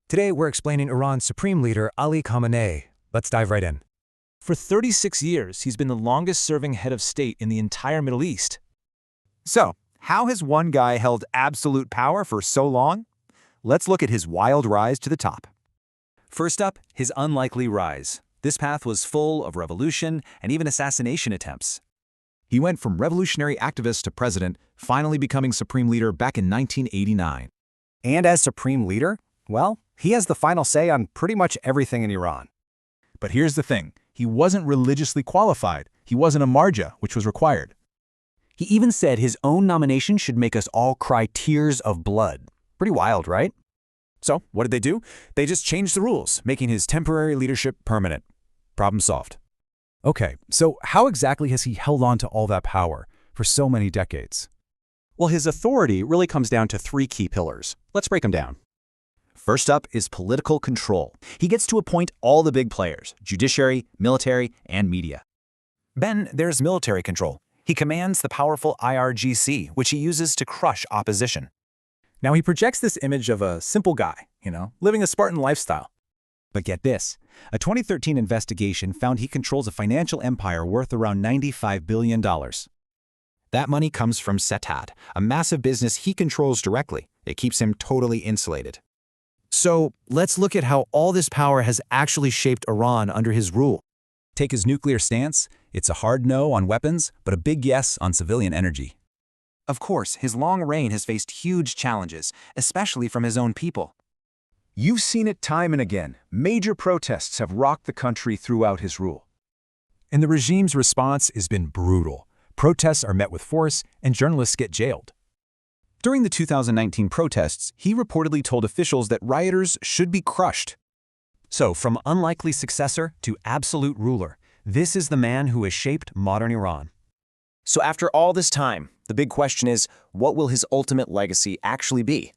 Today, we're explaining Iran's supreme leader, Ali Khamenei. Let's dive right in. For 36 years, he's been the longest-serving head of state in the entire Middle East. So, how has one guy held absolute power for so long? Let's look at his wild rise to the top. First up, his unlikely rise. This path was full of revolution and even assassination attempts. He went from revolutionary activist to president, finally becoming supreme leader back in 1989. And as supreme leader, well, he has the final say on pretty much everything in Iran. But here's the thing, he wasn't religiously qualified. He wasn't a marja, which was required. He even said his own nomination should make us all cry tears of blood. Pretty wild, right? So, what did they do? They just changed the rules, making his temporary leadership permanent. Problem solved. Okay, so how exactly has he held on to all that power for so many decades? Well, his authority really comes down to three key pillars. Let's break them down. First up is political control. He gets to appoint all the big players: judiciary, military, and media. Then there's military control. He commands the powerful IRGC, which he uses to crush opposition. Now he projects this image of a simple guy, living a Spartan lifestyle. But get this, a 2013 investigation found he controls a financial empire worth around $95 billion. That money comes from Setat, a massive business he controls directly. It keeps him totally insulated. So, let's look at how all this power has actually shaped Iran under his rule. Take his nuclear stance. It's a hard no on weapons, but a big yes on civilian energy. Of course, his long reign has faced huge challenges, especially from his own people. You've seen it time and again. Major protests have rocked the country throughout his rule. And the regime's response has been brutal. Protests are met with force, and journalists get jailed. During the 2019 protests, he reportedly told officials that rioters should be crushed. So, from unlikely successor to absolute ruler, this is the man who has shaped modern Iran. So after all this time, the big question is, what will his ultimate legacy actually be?